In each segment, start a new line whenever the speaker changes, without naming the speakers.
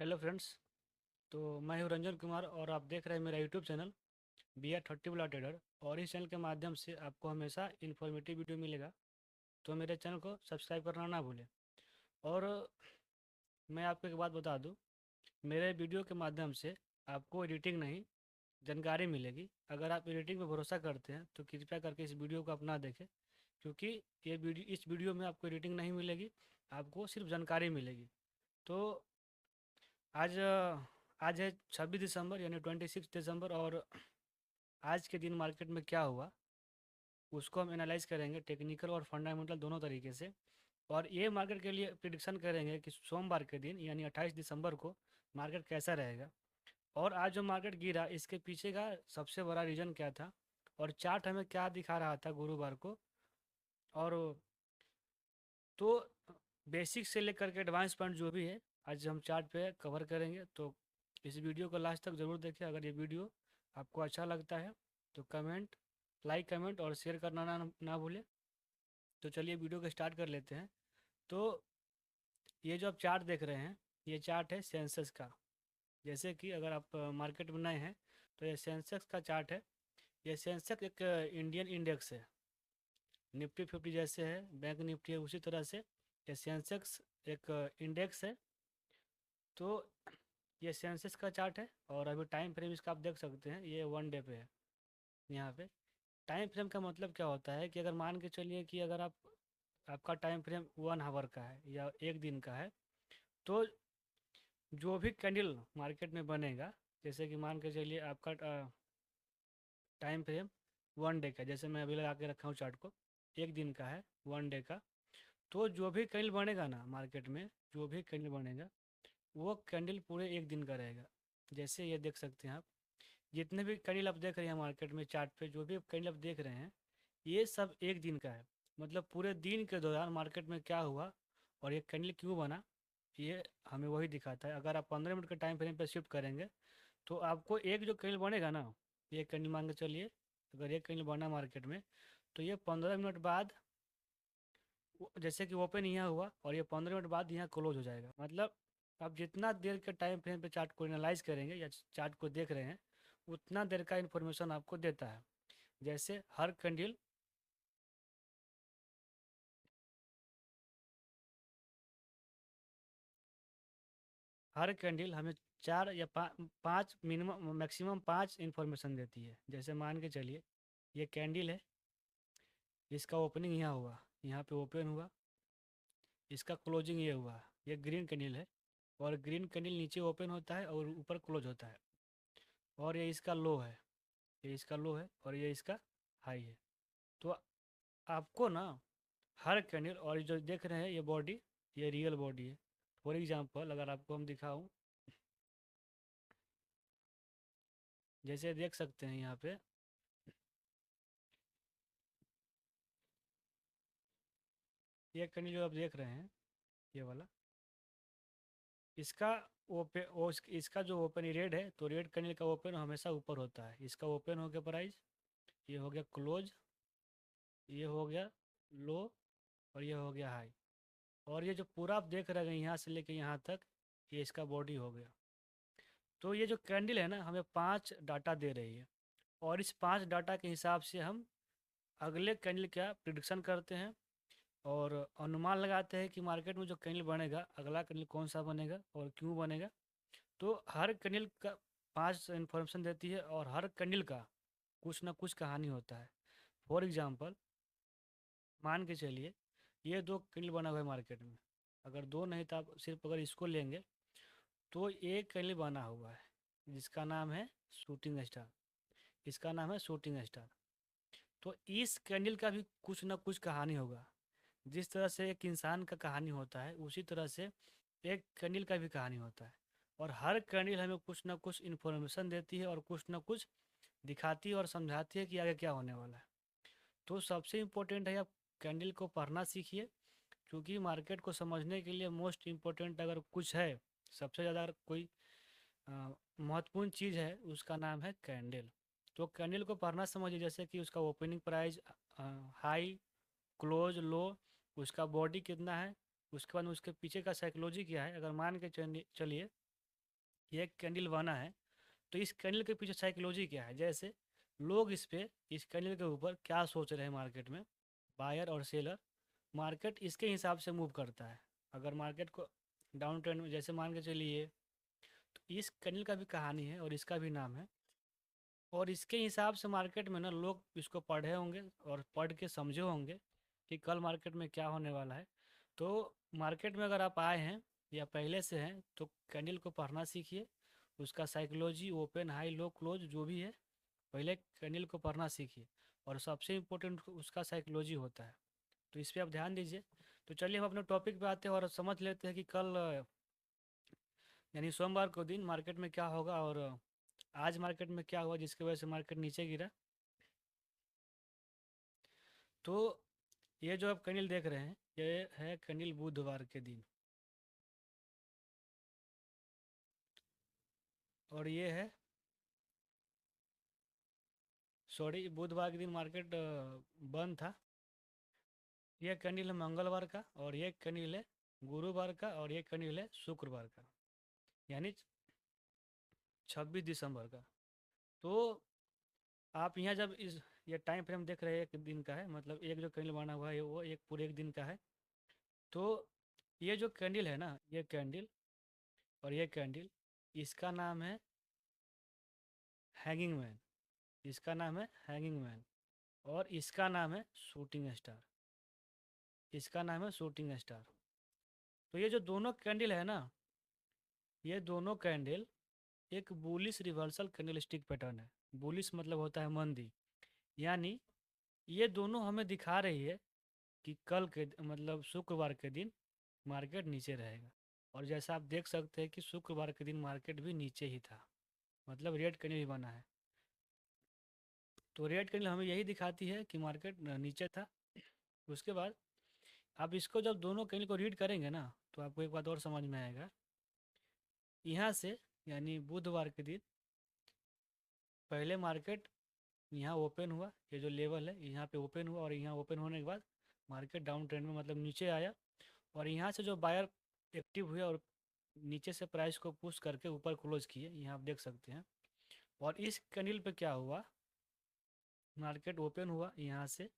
Hello friends. तो मैं हूं रंजन कुमार और आप देख रहे हैं मेरा यूट्यूब चैनल बी आर 30 बुला ट्रेडर। और इस चैनल के माध्यम से आपको हमेशा इन्फॉर्मेटिव वीडियो मिलेगा। तो मेरे चैनल को सब्सक्राइब करना ना भूलें। और मैं आपको एक बात बता दूं, मेरे वीडियो के माध्यम से आपको एडिटिंग नहीं, जानकारी मिलेगी। अगर आप एडिटिंग पर भरोसा करते हैं तो कृपया करके इस वीडियो को आप ना देखें, क्योंकि इस वीडियो में आपको एडिटिंग नहीं मिलेगी, आपको सिर्फ जानकारी मिलेगी। तो आज आज है 26 दिसंबर यानी 26 दिसंबर। और आज के दिन मार्केट में क्या हुआ उसको हम एनालाइज करेंगे, टेक्निकल और फंडामेंटल दोनों तरीके से। और ये मार्केट के लिए प्रिडिक्शन करेंगे कि सोमवार के दिन यानी 28 दिसंबर को मार्केट कैसा रहेगा। और आज जो मार्केट गिरा इसके पीछे का सबसे बड़ा रीज़न क्या था, और चार्ट हमें क्या दिखा रहा था गुरुवार को। और तो बेसिक से लेकर के एडवांस पॉइंट जो भी है आज हम चार्ट पे कवर करेंगे। तो इस वीडियो को लास्ट तक ज़रूर देखें। अगर ये वीडियो आपको अच्छा लगता है तो लाइक कमेंट और शेयर करना ना भूलें। तो चलिए वीडियो को स्टार्ट कर लेते हैं। तो ये जो आप चार्ट देख रहे हैं, ये चार्ट है सेंसेक्स का। जैसे कि अगर आप मार्केट में नए हैं तो ये सेंसेक्स का चार्ट है। ये सेंसेक्स एक इंडियन इंडेक्स है, निफ्टी 50 जैसे है, बैंक निफ्टी है, उसी तरह से ये सेंसेक्स एक इंडेक्स है। तो ये सेंसेक्स का चार्ट है और अभी टाइम फ्रेम इसका आप देख सकते हैं, ये 1 डे पे है। यहाँ पे टाइम फ्रेम का मतलब क्या होता है कि अगर मान के चलिए कि अगर आपका टाइम फ्रेम 1 आवर का है या एक दिन का है, तो जो भी कैंडल मार्केट में बनेगा, जैसे कि मान के चलिए आपका टाइम फ्रेम 1 डे का, जैसे मैं अभी लगा के रखा हूँ चार्ट को, एक दिन का है, 1 डे का। तो जो भी कैंडल बनेगा ना मार्केट में, जो भी कैंडल बनेगा वो कैंडल पूरे एक दिन का रहेगा। जैसे ये देख सकते हैं आप, जितने भी कैंडल आप देख रहे हैं मार्केट में चार्ट पे, जो भी कैंडल आप देख रहे हैं ये सब एक दिन का है। मतलब पूरे दिन के दौरान मार्केट में क्या हुआ और ये कैंडल क्यों बना, ये हमें वही दिखाता है। अगर आप 15 मिनट के टाइम फ्रेम पे शिफ्ट करेंगे तो आपको एक जो कैंडल बनेगा ना, ये कैंडल मान के चलिए, अगर एक कैंडल बना मार्केट में तो ये 15 मिनट बाद जैसे कि ओपन यहाँ हुआ और ये 15 मिनट बाद यहाँ क्लोज हो जाएगा। मतलब आप जितना देर के टाइम फ्रेम पे चार्ट को एनालाइज करेंगे या चार्ट को देख रहे हैं, उतना देर का इन्फॉर्मेशन आपको देता है। जैसे हर कैंडल हमें चार या पाँच मिनिमम मैक्सिमम पाँच इंफॉर्मेशन देती है। जैसे मान के चलिए ये कैंडल है, इसका ओपनिंग यहाँ हुआ, यहाँ पे ओपन हुआ, इसका क्लोजिंग ये हुआ, ये ग्रीन कैंडल है। और ग्रीन कैंडल नीचे ओपन होता है और ऊपर क्लोज होता है। और ये इसका लो है, ये इसका लो है और ये इसका हाई है। तो आपको ना हर कैंडल, और जो देख रहे हैं ये बॉडी, ये रियल बॉडी है। फॉर एग्जांपल अगर आपको हम दिखाऊं, जैसे देख सकते हैं यहाँ पे, ये कैंडल जो आप देख रहे हैं, ये वाला, इसका इसका जो ओपन रेड है, तो रेड कैंडल का ओपन हमेशा ऊपर होता है। इसका ओपन हो गया प्राइस, ये हो गया क्लोज, ये हो गया लो, और ये हो गया हाई। और ये जो पूरा आप देख रहे हैं यहाँ से लेके यहाँ तक, ये इसका बॉडी हो गया। तो ये जो कैंडल है ना हमें 5 डाटा दे रही है, और इस 5 डाटा के हिसाब से हम अगले कैंडल का प्रिडिक्शन करते हैं और अनुमान लगाते हैं कि मार्केट में जो कैंडल बनेगा अगला कैंडल कौन सा बनेगा और क्यों बनेगा। तो हर कैंडल का 5 इन्फॉर्मेशन देती है और हर कैंडल का कुछ ना कुछ कहानी होता है। फॉर एग्जांपल मान के चलिए ये दो कैंडल बना हुआ है मार्केट में, अगर दो नहीं तो आप सिर्फ अगर इसको लेंगे, तो एक कैंडल बना हुआ है जिसका नाम है शूटिंग स्टार, इसका नाम है शूटिंग स्टार। तो इस कैंडल का भी कुछ ना कुछ कहानी होगा। जिस तरह से एक इंसान का कहानी होता है उसी तरह से एक कैंडल का भी कहानी होता है। और हर कैंडल हमें कुछ ना कुछ इन्फॉर्मेशन देती है और कुछ ना कुछ दिखाती है और समझाती है कि आगे क्या होने वाला है। तो सबसे इम्पोर्टेंट है आप कैंडल को पढ़ना सीखिए, क्योंकि मार्केट को समझने के लिए मोस्ट इम्पोर्टेंट अगर कुछ है, सबसे ज़्यादा अगर कोई महत्वपूर्ण चीज़ है, उसका नाम है कैंडल। तो कैंडल को पढ़ना समझिए, जैसे कि उसका ओपनिंग प्राइस, हाई, क्लोज, लो, उसका बॉडी कितना है, उसके बाद उसके पीछे का साइकोलॉजी क्या है। अगर मान के चलिए ये एक कैंडल बना है। तो इस कैंडल के पीछे साइकोलॉजी क्या है, जैसे लोग इस कैंडल के ऊपर क्या सोच रहे हैं मार्केट में, बायर और सेलर, मार्केट इसके हिसाब से मूव करता है। अगर मार्केट को डाउन ट्रेंड में, जैसे मान के चलिए, तो इस कैंडल का भी कहानी है और इसका भी नाम है, और इसके हिसाब से मार्केट में ना लोग इसको पढ़े होंगे और पढ़ के समझे होंगे कि कल मार्केट में क्या होने वाला है। तो मार्केट में अगर आप आए हैं या पहले से हैं तो कैंडल को पढ़ना सीखिए, उसका साइकोलॉजी, ओपन, हाई, लो, क्लोज जो भी है, पहले कैंडल को पढ़ना सीखिए। और सबसे इम्पोर्टेंट उसका साइकोलॉजी होता है, तो इस पर आप ध्यान दीजिए। तो चलिए हम अपने टॉपिक पे आते हैं और समझ लेते हैं कि कल यानी सोमवार को दिन मार्केट में क्या होगा, और आज मार्केट में क्या हुआ जिसकी वजह से मार्केट नीचे गिरा। तो ये जो आप कैंडल देख रहे हैं, ये है कैंडल बुधवार के दिन, और ये है, सॉरी, बुधवार के दिन मार्केट बंद था। ये कैंडल है मंगलवार का, और ये कैंडल है गुरुवार का, और ये कैंडल है शुक्रवार का, यानी 26 दिसंबर का। तो आप यहाँ जब इस ये टाइम फ्रेम देख रहे हैं, एक दिन का है, मतलब एक जो कैंडल बना हुआ है वो एक पूरे एक दिन का है। तो ये जो कैंडल है ना, ये कैंडल और ये कैंडल, इसका नाम है हैंगिंग मैन, इसका नाम है हैंगिंग मैन, और इसका नाम है शूटिंग स्टार, इसका नाम है शूटिंग स्टार। तो ये जो दोनों कैंडल है ना, ये दोनों कैंडल एक bullish reversal candle stick pattern है। बुलिश मतलब होता है मंदी, यानी ये दोनों हमें दिखा रही है कि कल के मतलब शुक्रवार के दिन मार्केट नीचे रहेगा। और जैसा आप देख सकते हैं कि शुक्रवार के दिन मार्केट भी नीचे ही था, मतलब रेड कैंडल ही बना है। तो रेड कैंडल हमें यही दिखाती है कि मार्केट नीचे था। उसके बाद आप इसको जब दोनों कैंडल को रीड करेंगे ना, तो आपको एक बात और समझ में आएगा। यहाँ से यानी बुधवार के दिन पहले मार्केट यहाँ ओपन हुआ, ये जो लेवल है यहाँ पे ओपन हुआ, और यहाँ ओपन होने के बाद मार्केट डाउन ट्रेंड में मतलब नीचे आया, और यहाँ से जो बायर एक्टिव हुए और नीचे से प्राइस को पुश करके ऊपर क्लोज किए, यहाँ आप देख सकते हैं। और इस कैंडल पे क्या हुआ, मार्केट ओपन हुआ, यहाँ से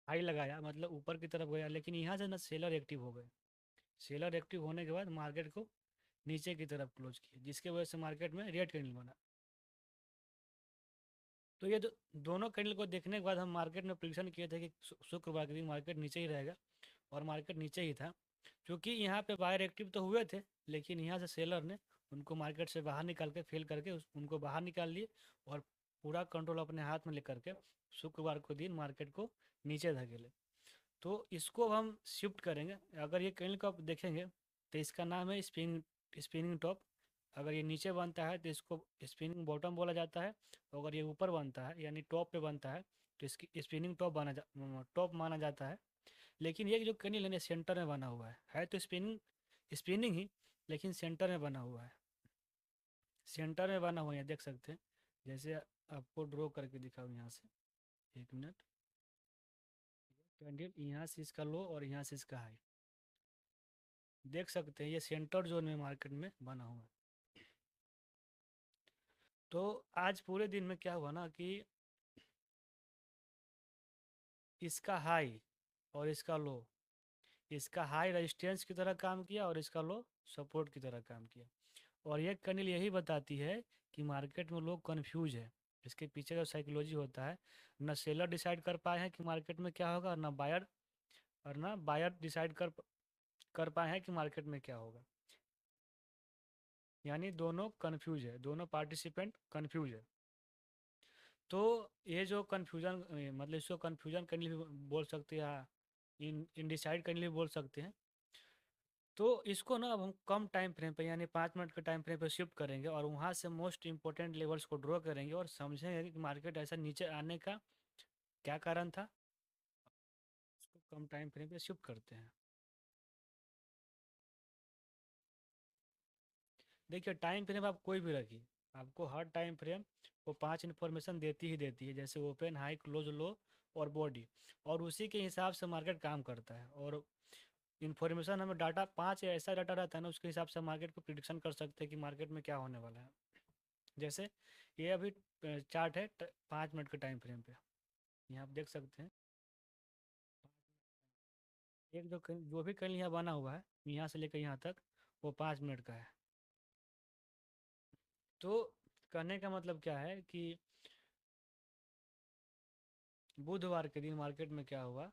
हाई लगाया, मतलब ऊपर की तरफ गया, लेकिन यहाँ से ना सेलर एक्टिव हो गए। सेलर एक्टिव होने के बाद मार्केट को नीचे की तरफ क्लोज किया, जिसके वजह से मार्केट में रेड कैंडल बना। तो ये दोनों कैंडल को देखने के बाद हम मार्केट में प्रिडिक्शन किए थे कि शुक्रवार के दिन मार्केट नीचे ही रहेगा, और मार्केट नीचे ही था। क्योंकि यहाँ पे बायर एक्टिव तो हुए थे, लेकिन यहाँ से सेलर ने उनको मार्केट से बाहर निकाल के फेल करके उनको बाहर निकाल लिए, और पूरा कंट्रोल अपने हाथ में लेकर के शुक्रवार को दिन मार्केट को नीचे धकेले। तो इसको हम शिफ्ट करेंगे। अगर ये कैंडल को आप देखेंगे तो इसका नाम है स्पिनिंग टॉप। अगर ये नीचे बनता है तो इसको स्पिनिंग बॉटम बोला जाता है। अगर ये ऊपर बनता है यानी टॉप पे बनता है तो इसकी स्पिनिंग टॉप माना जाता है। लेकिन ये जो कैंडल है ना, सेंटर में बना हुआ है तो स्पिनिंग स्पिनिंग ही, लेकिन सेंटर में बना हुआ है। सेंटर में बना हुआ है, देख सकते हैं। जैसे आपको ड्रॉ करके दिखाऊँ यहाँ से, एक मिनट। कैंडल यहाँ से इसका लो और यहाँ से इसका हाई, देख सकते हैं ये सेंटर जोन में मार्केट में बना हुआ है। तो आज पूरे दिन में क्या हुआ ना कि इसका हाई और इसका लो, इसका हाई रेजिस्टेंस की तरह काम किया और इसका लो सपोर्ट की तरह काम किया। और ये कैंडल यही बताती है कि मार्केट में लोग कंफ्यूज है। इसके पीछे का साइकोलॉजी होता है, न सेलर डिसाइड कर पाए हैं कि मार्केट में क्या होगा, और ना बायर डिसाइड कर पाए हैं कि मार्केट में क्या होगा। यानी दोनों कंफ्यूज है, दोनों पार्टिसिपेंट कंफ्यूज है। तो ये जो कन्फ्यूजन, मतलब इसको कन्फ्यूजन करने भी बोल सकते हैं, इनडिसाइड करने भी बोल सकते हैं। तो इसको ना अब हम कम टाइम फ्रेम पे यानी 5 मिनट के टाइम फ्रेम पे शिफ्ट करेंगे, और वहाँ से मोस्ट इंपॉर्टेंट लेवल्स को ड्रॉ करेंगे और समझेंगे कि मार्केट ऐसा नीचे आने का क्या कारण था। इसको कम टाइम फ्रेम पे शिफ्ट करते हैं। देखिए, टाइम फ्रेम आप कोई भी रखिए, आपको हर टाइम फ्रेम वो 5 इन्फॉर्मेशन देती ही देती है, जैसे ओपन, हाई, क्लोज, लो और बॉडी। और उसी के हिसाब से मार्केट काम करता है। और इन्फॉर्मेशन हमें डाटा 5 या ऐसा डाटा रहता है ना, उसके हिसाब से मार्केट को प्रिडिक्शन कर सकते हैं कि मार्केट में क्या होने वाला है। जैसे ये अभी चार्ट है 5 मिनट के टाइम फ्रेम पे, यहाँ आप देख सकते हैं। एक जो भी कैंडल यहाँ बना हुआ है यहाँ से लेकर यहाँ तक, वो 5 मिनट का है। तो कहने का मतलब क्या है कि बुधवार के दिन मार्केट में क्या हुआ,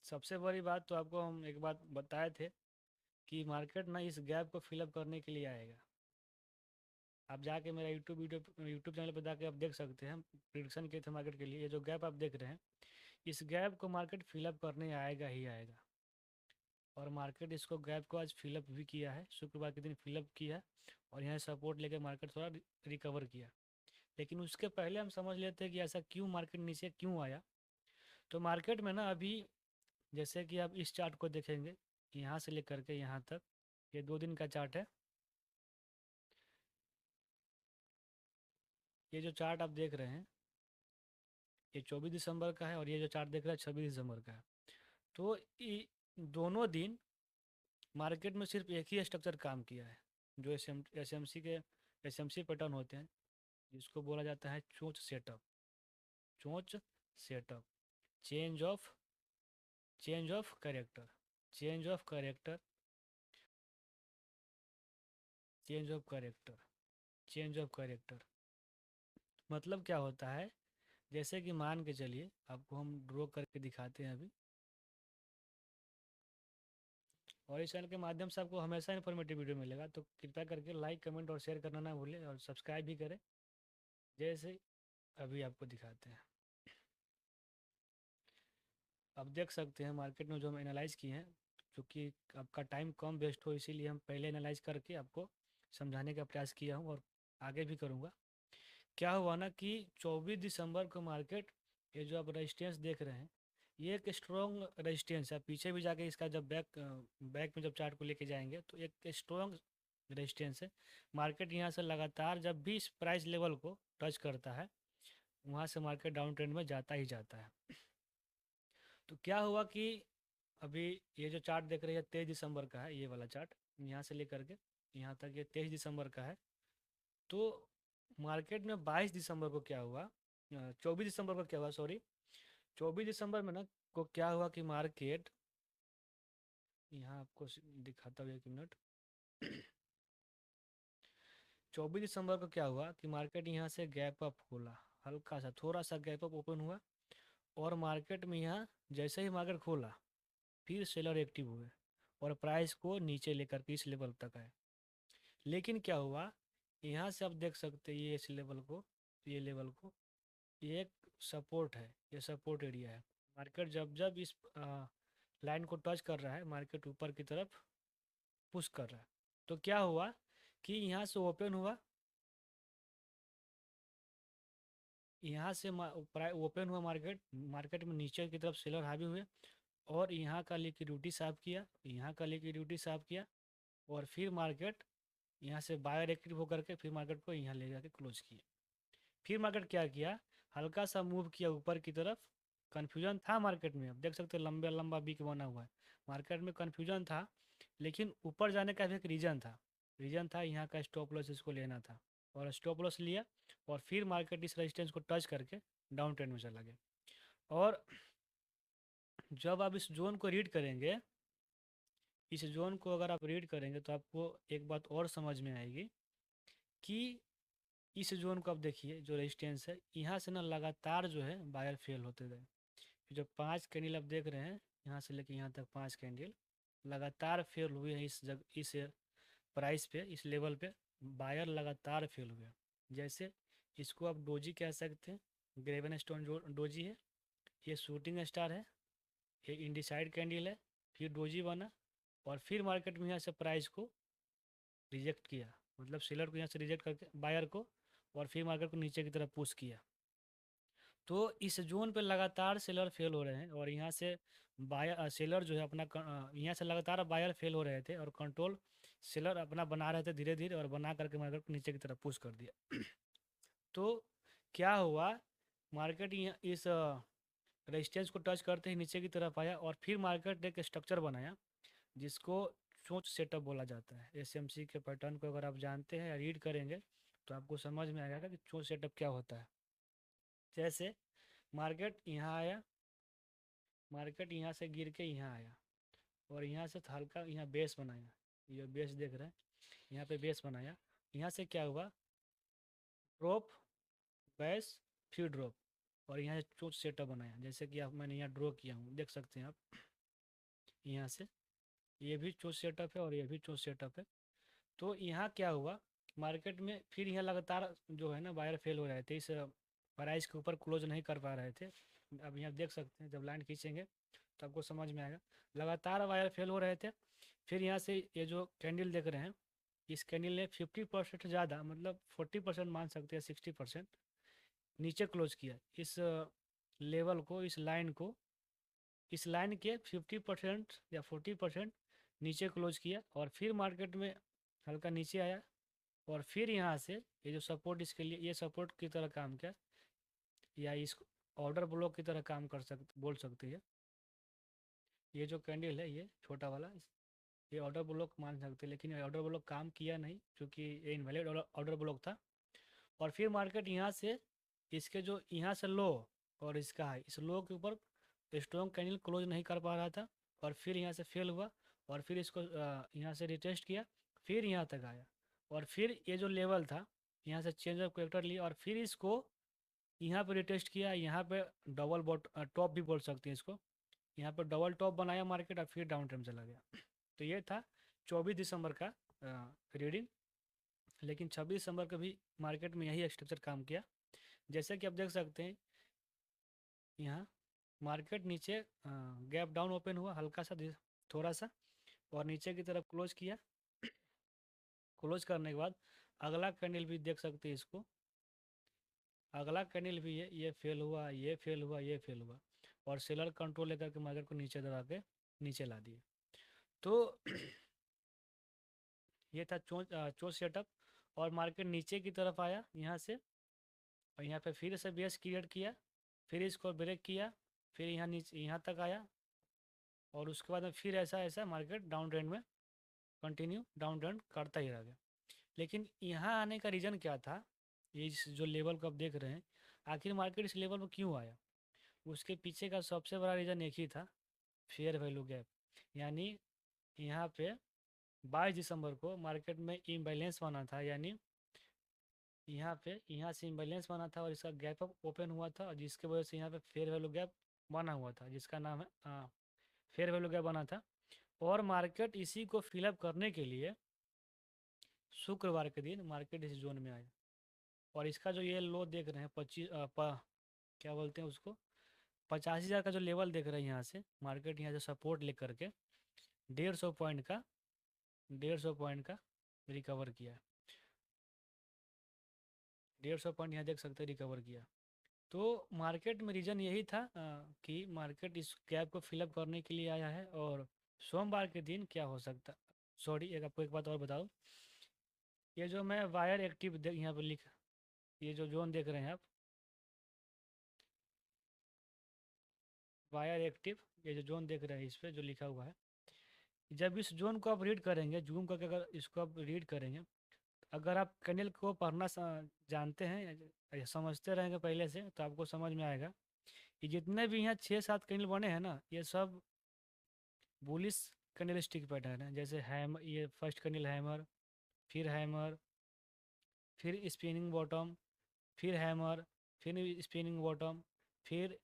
सबसे बड़ी बात तो आपको हम एक बात बताए थे कि मार्केट ना इस गैप को फिलअप करने के लिए आएगा। आप जाके मेरा यूट्यूब चैनल पर जाके आप देख सकते हैं, प्रिडिक्शन किए थे मार्केट के लिए। ये जो गैप आप देख रहे हैं, इस गैप को मार्केट फिलअप करने आएगा ही आएगा। और मार्केट इसको गैप को आज फिलअप भी किया है, शुक्रवार के दिन फिलअप किया, और यहाँ सपोर्ट लेकर मार्केट थोड़ा रिकवर किया। लेकिन उसके पहले हम समझ लेते हैं कि ऐसा क्यों मार्केट नीचे क्यों आया। तो मार्केट में ना अभी, जैसे कि आप इस चार्ट को देखेंगे, यहाँ से लेकर के यहाँ तक, ये 2 दिन का चार्ट है। ये जो चार्ट आप देख रहे हैं, ये 24 दिसंबर का है, और ये जो चार्ट देख रहे हैं 26 दिसंबर का है। तो दोनों दिन मार्केट में सिर्फ एक ही स्ट्रक्चर काम किया है, जो एस एम सी पैटर्न होते हैं, जिसको बोला जाता है चोंच setup, change of change of character, change of character, change of character, change of character. मतलब क्या होता है, जैसे कि मान के चलिए, आपको हम ड्रॉ करके दिखाते हैं अभी, और इस चैनल के माध्यम से आपको हमेशा इन्फॉर्मेटिव वीडियो मिलेगा, तो कृपया करके लाइक कमेंट और शेयर करना ना भूलें, और सब्सक्राइब भी करें। जैसे अभी आपको दिखाते हैं, आप देख सकते हैं मार्केट में जो हम एनालाइज किए हैं, क्योंकि आपका टाइम कम वेस्ट हो इसीलिए हम पहले एनालाइज करके आपको समझाने का प्रयास किया हूँ, और आगे भी करूँगा। क्या हुआ ना कि 24 दिसंबर को मार्केट, ये जो आप रेजिस्टेंस देख रहे हैं, ये एक स्ट्रॉन्ग रेजिस्टेंस है। पीछे भी जाके इसका जब बैक में जब चार्ट को लेके जाएंगे तो एक स्ट्रॉन्ग रेजिस्टेंस है। मार्केट यहाँ से लगातार जब भी इस प्राइस लेवल को टच करता है, वहाँ से मार्केट डाउन ट्रेंड में जाता ही जाता है। तो क्या हुआ कि अभी ये जो चार्ट देख रहे हैं 23 दिसंबर का है, ये वाला चार्ट, यहाँ से लेकर के यहाँ तक ये 23 दिसंबर का है। तो मार्केट में 22 दिसंबर को क्या हुआ, 24 दिसंबर को क्या हुआ, सॉरी, 24 दिसंबर में ना को क्या हुआ कि मार्केट, यहाँ आपको दिखाता हूँ 1 मिनट। 24 दिसंबर को क्या हुआ कि मार्केट यहाँ से गैप अप खोला, हल्का सा थोड़ा सा गैप अप ओपन हुआ, और मार्केट में यहाँ जैसे ही मार्केट खोला, फिर सेलर एक्टिव हुए और प्राइस को नीचे लेकर के इस लेवल तक आए। लेकिन क्या हुआ, यहाँ से आप देख सकते हैं ये इस लेवल को, ये लेवल को, ये एक सपोर्ट है, ये सपोर्ट एरिया है। मार्केट जब जब इस लाइन को टच कर रहा है, मार्केट ऊपर की तरफ पुश कर रहा है। तो क्या हुआ कि यहाँ से ओपन हुआ, यहाँ से ओपन हुआ मार्केट, मार्केट में नीचे की तरफ सेलर हावी हुए, और यहाँ का लिक्विडिटी साफ किया, यहाँ का लिक्विडिटी साफ किया, और फिर मार्केट यहाँ से बायर एक्टिव होकर के फिर मार्केट को यहाँ ले जाके क्लोज किया। फिर मार्केट क्या किया, हल्का सा मूव किया ऊपर की तरफ। कन्फ्यूजन था मार्केट में, आप देख सकते हैं लंबा लंबा बिक बना हुआ है, मार्केट में कन्फ्यूजन था। लेकिन ऊपर जाने का भी एक रीज़न था यहाँ का स्टॉप लॉस इसको लेना था, और स्टॉप लॉस लिया, और फिर मार्केट इस रेजिस्टेंस को टच करके डाउन ट्रेंड में चला गया। और जब आप इस जोन को रीड करेंगे, इस जोन को अगर आप रीड करेंगे तो आपको एक बात और समझ में आएगी कि इस जोन को आप देखिए, जो रेजिस्टेंस है, यहाँ से ना लगातार जो है बायर फेल होते गए। जो 5 कैंडल आप देख रहे हैं, यहाँ से लेके यहाँ तक 5 कैंडल लगातार फेल हुए हैं इस प्राइस पे, इस लेवल पे बायर लगातार फेल हुए। जैसे इसको आप डोजी कह सकते हैं, ग्रेवन स्टोन जो डोजी है, ये शूटिंग स्टार है, ये इंडिसाइड कैंडल है, फिर डोजी बना, और फिर मार्केट में यहाँ से प्राइस को रिजेक्ट किया, मतलब सेलर को यहाँ से रिजेक्ट करके बायर को, और फिर मार्केट को नीचे की तरफ पुश किया। तो इस जोन पे लगातार सेलर फेल हो रहे हैं, और यहाँ से बायर सेलर जो है अपना यहाँ से लगातार बायर फेल हो रहे थे, और कंट्रोल सेलर अपना बना रहे थे धीरे धीरे, और बना करके मार्केट को नीचे की तरफ पुश कर दिया। तो क्या हुआ, मार्केट इस रेजिस्टेंस को टच करते ही नीचे की तरफ आया, और फिर मार्केट ने एक स्ट्रक्चर बनाया जिसको चोंच सेटअप बोला जाता है। एसएमसी के पैटर्न को अगर आप जानते हैं या रीड करेंगे तो आपको समझ में आएगा कि चोंच सेटअप क्या होता है। जैसे मार्केट यहाँ आया, मार्केट यहाँ से गिर के यहाँ आया, और यहाँ से हल्का यहाँ बेस बनाया, ये बेस देख रहे हैं, यहाँ पे बेस बनाया। यहाँ से क्या हुआ, ड्रॉप, बेस, फिर ड्रॉप, और यहाँ से चोंच सेटअप बनाया, जैसे कि आप मैंने यहाँ ड्रॉ किया हूँ, देख सकते हैं आप। यहाँ से ये भी चोंच सेटअप है और ये भी चोंच सेटअप है। तो यहाँ क्या हुआ, मार्केट में फिर यहाँ लगातार जो है ना वायर फेल हो रहे थे, इस प्राइस के ऊपर क्लोज नहीं कर पा रहे थे। अब यहाँ देख सकते हैं, जब लाइन खींचेंगे तो आपको समझ में आएगा, लगातार वायर फेल हो रहे थे। फिर यहाँ से ये जो कैंडल देख रहे हैं, इस कैंडल ने 50% ज़्यादा, मतलब 40% मान सकते हैं, 60% नीचे क्लोज किया इस लेवल को, इस लाइन को, इस लाइन के 50% या 40% नीचे क्लोज किया, और फिर मार्केट में हल्का नीचे आया, और फिर यहाँ से ये जो सपोर्ट, इसके लिए ये सपोर्ट की तरह काम किया, या इस ऑर्डर ब्लॉक की तरह काम कर बोल सकती है। ये जो कैंडल है, ये छोटा वाला, ये ऑर्डर ब्लॉक मान सकते हैं, लेकिन ये ऑर्डर ब्लॉक काम किया नहीं क्योंकि ये इनवैलिड ऑर्डर ब्लॉक था। और फिर मार्केट यहाँ से, इसके जो यहाँ से लो और इसका हाई, इस लो के ऊपर स्ट्रॉन्ग कैंडल क्लोज नहीं कर पा रहा था, और फिर यहाँ से फेल हुआ, और फिर इसको यहाँ से रिटेस्ट किया, फिर यहाँ तक आया, और फिर ये जो लेवल था यहाँ से चेंज ऑफ कैरेक्टर लिया, और फिर इसको यहाँ पे रिटेस्ट किया, यहाँ पे डबल बॉट टॉप भी बोल सकते हैं इसको, यहाँ पे डबल टॉप बनाया मार्केट, और फिर डाउन ट्रेंड चला गया। तो ये था 24 दिसंबर का रीडिंग। लेकिन 26 दिसंबर का भी मार्केट में यही स्ट्रक्चर काम किया। जैसे कि आप देख सकते हैं, यहाँ मार्केट नीचे गैप डाउन ओपन हुआ हल्का सा, थोड़ा सा, और नीचे की तरफ क्लोज किया। क्लोज करने के बाद अगला कैंडल भी देख सकते हैं इसको, अगला कैंडल भी ये फेल हुआ, ये फेल हुआ, ये फेल हुआ, और सेलर कंट्रोल लेकर के मार्केट को नीचे दबा के नीचे ला दिए। तो ये था चोच सेटअप, और मार्केट नीचे की तरफ आया यहाँ से, और यहाँ पे फिर से बेस क्रिएट किया, फिर इसको ब्रेक किया, फिर यहाँ नीचे यहाँ तक आया, और उसके बाद में फिर ऐसा ऐसा मार्केट डाउन ट्रेंड में कंटिन्यू डाउन ट्रेंड करता ही रह गया। लेकिन यहाँ आने का रीज़न क्या था, ये जो लेवल को आप देख रहे हैं, आखिर मार्केट इस लेवल पर क्यों आया, उसके पीछे का सबसे बड़ा रीज़न एक ही था, फेयर वैल्यू गैप। यानी यहाँ पे 22 दिसंबर को मार्केट में इम्बैलेंस बना था, यानी यहाँ पे यहाँ से इम्बैलेंस बना था, और इसका गैप अप ओपन हुआ था, और जिसके वजह से यहाँ पे फेयर वैल्यू गैप बना हुआ था, जिसका नाम है फेयर वैल्यू गैप बना था। और मार्केट इसी को फिलअप करने के लिए शुक्रवार के दिन मार्केट इस जोन में आया, और इसका जो ये लो देख रहे हैं 25 क्या बोलते हैं उसको, 85,000 का जो लेवल देख रहे हैं, यहाँ से मार्केट यहाँ से सपोर्ट लेकर के 150 पॉइंट का रिकवर किया, 150 पॉइंट यहाँ देख सकते हैं रिकवर किया। तो मार्केट में रीज़न यही था कि मार्केट इस गैप को फिलअप करने के लिए आया है। और सोमवार के दिन क्या हो सकता, सॉरी एक आपको एक बात और बताऊँ, ये जो मैं वायर एक्टिव यहाँ पर लिख, ये जो जोन देख रहे हैं आप, वायर एक्टिव, ये जो जोन देख रहे हैं इस पर जो लिखा हुआ है, जब इस जोन को आप रीड करेंगे, जूम करके अगर इसको आप रीड करेंगे, अगर आप कैंडल को पढ़ना जानते हैं या समझते रहेंगे पहले से, तो आपको समझ में आएगा कि जितने भी यहाँ 6-7 कैंडल बने हैं ना, ये सब बुलिश कैंडल स्टिक पैटर्न है। जैसे हैम, ये फर्स्ट कैंडल हैमर, फिर हैमर, फिर स्पिनिंग बॉटम, फिर हैमर, फिर स्पिनिंग बॉटम, फिर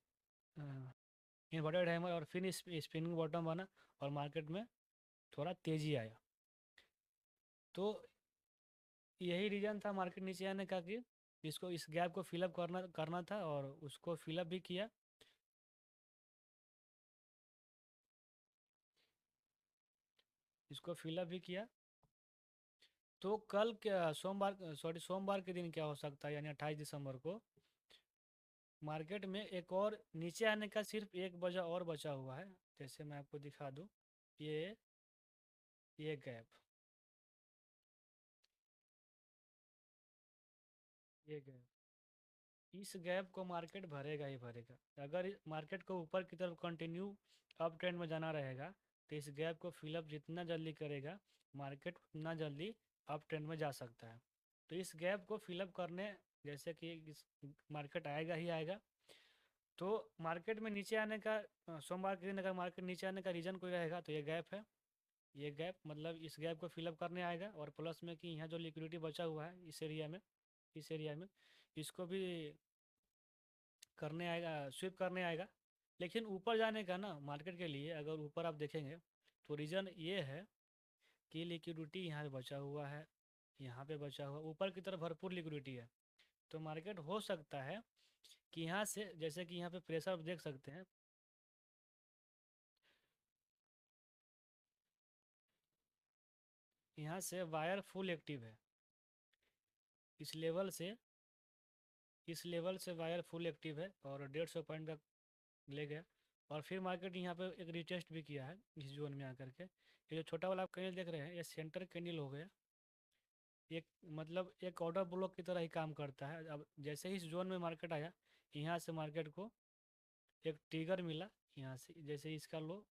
इन्वर्टेड हैमर, और फिर स्पिनिंग बॉटम बना, और मार्केट में थोड़ा तेज़ी आया। तो यही रीज़न था मार्केट नीचे आने का, कि इसको इस गैप को फिलअप करना करना था, और उसको फिलअप भी किया। इसको फिलअप भी किया। तो कल क्या, सोमवार के दिन क्या हो सकता है, यानी 28 दिसंबर को मार्केट में एक और नीचे आने का सिर्फ एक वजह और बचा हुआ है। जैसे मैं आपको दिखा दूँ, ये ये गैप, ये गैप, इस गैप को मार्केट भरेगा ही भरेगा। अगर मार्केट को ऊपर की तरफ कंटिन्यू अप ट्रेंड में जाना रहेगा तो इस गैप को फिलअप जितना जल्दी करेगा मार्केट उतना जल्दी अप ट्रेंड में जा सकता है। तो इस गैप को फिलअप करने, जैसे कि इस मार्केट आएगा ही आएगा, तो मार्केट में नीचे आने का सोमवार के दिन अगर मार्केट नीचे आने का रीज़न कोई रहेगा तो ये गैप है। ये गैप मतलब इस गैप को फिलअप करने आएगा, और प्लस में कि यहाँ जो लिक्विडिटी बचा हुआ है इस एरिया में इसको भी करने आएगा, स्विप करने आएगा। लेकिन ऊपर जाने का ना मार्केट के लिए अगर ऊपर आप देखेंगे तो रीज़न ये है कि लिक्विडिटी यहाँ पे बचा हुआ है, यहाँ पे बचा हुआ, ऊपर की तरफ भरपूर लिक्विडिटी है। तो मार्केट हो सकता है कि यहाँ से, जैसे कि यहाँ पे प्रेशर आप देख सकते हैं, यहाँ से वायर फुल एक्टिव है। इस लेवल से इस लेवल से वायर फुल एक्टिव है और 150 पॉइंट का ले गया। और फिर मार्केट यहाँ पे एक रिटेस्ट भी किया है इस जोन में आकर के। ये जो छोटा वाला आप कैंडल देख रहे हैं ये सेंटर कैंडल हो गया। एक मतलब एक ऑर्डर ब्लॉक की तरह ही काम करता है। अब जैसे ही इस जोन में मार्केट आया, यहाँ से मार्केट को एक ट्रिगर मिला, यहाँ से जैसे इसका लो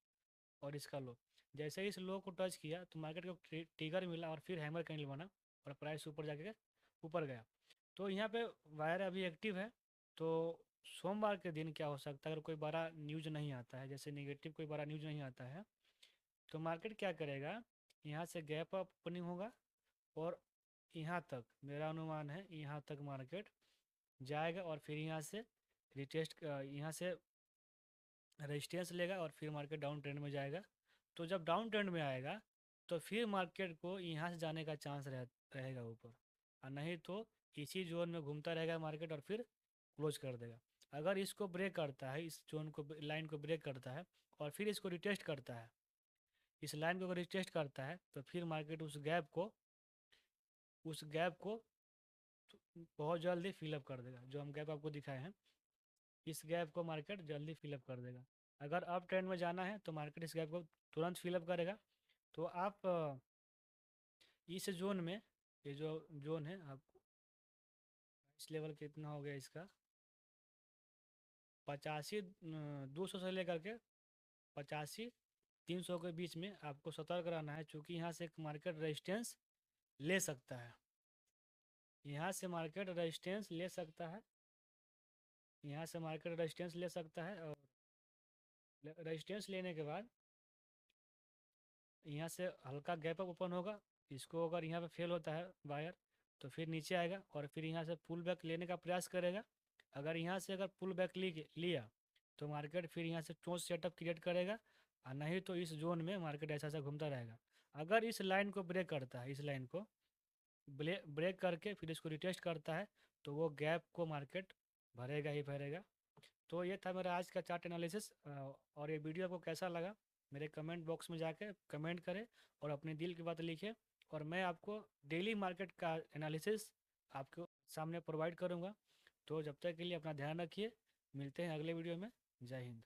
और इसका लो, जैसे ही इस लो को टच किया तो मार्केट को ट्रिगर मिला और फिर हैमर कैंडल बना और प्राइस ऊपर जाके ऊपर गया। तो यहाँ पे वायर अभी एक्टिव है। तो सोमवार के दिन क्या हो सकता है, अगर कोई बड़ा न्यूज नहीं आता है, जैसे नेगेटिव कोई बड़ा न्यूज नहीं आता है, तो मार्केट क्या करेगा, यहाँ से गैप अप ओपनिंग होगा और यहाँ तक मेरा अनुमान है यहाँ तक मार्केट जाएगा और फिर यहाँ से रिटेस्ट, यहाँ से रेजिस्टेंस लेगा और फिर मार्केट डाउन ट्रेंड में जाएगा। तो जब डाउन ट्रेंड में आएगा तो फिर मार्केट को यहाँ से जाने का चांस रहेगा ऊपर, और नहीं तो इसी जोन में घूमता रहेगा मार्केट और फिर क्लोज कर देगा। अगर इसको ब्रेक करता है, इस जोन को लाइन को ब्रेक करता है और फिर इसको रिटेस्ट करता है, इस लाइन को अगर रिटेस्ट करता है तो फिर मार्केट उस गैप को बहुत जल्दी फिलअप कर देगा। जो हम गैप आपको दिखाए हैं, इस गैप को मार्केट जल्दी फिलअप कर देगा। अगर अप ट्रेंड में जाना है तो मार्केट इस गैप को तुरंत फिलअप करेगा। तो आप इस जोन में, ये जो जोन है आप, इस लेवल कितना हो गया इसका, 85 200 से लेकर के 85 300 के बीच में आपको सतर्क रहना है, क्योंकि यहाँ से एक मार्केट रेजिस्टेंस ले सकता है। यहाँ से मार्केट रेजिस्टेंस ले सकता है, यहाँ से मार्केट रेजिस्टेंस ले सकता है, और रेजिस्टेंस लेने के बाद यहाँ से हल्का गैप अप ओपन होगा। इसको अगर यहाँ पे फेल होता है बायर तो फिर नीचे आएगा और फिर यहाँ से पुल बैक लेने का प्रयास करेगा। अगर यहाँ से अगर पुल बैक लिया तो मार्केट फिर यहाँ से चोंच सेटअप क्रिएट करेगा, और नहीं तो इस जोन में मार्केट ऐसा ऐसा घूमता रहेगा। अगर इस लाइन को ब्रेक करता है, इस लाइन को ब्रेक करके फिर इसको रिटेस्ट करता है, तो वो गैप को मार्केट भरेगा ही भरेगा। तो ये था मेरा आज का चार्ट एनालिसिस। और ये वीडियो आपको कैसा लगा मेरे कमेंट बॉक्स में जाके कमेंट करें और अपने दिल की बात लिखें, और मैं आपको डेली मार्केट का एनालिसिस आपको सामने प्रोवाइड करूँगा। तो जब तक के लिए अपना ध्यान रखिए, मिलते हैं अगले वीडियो में। जय हिंद।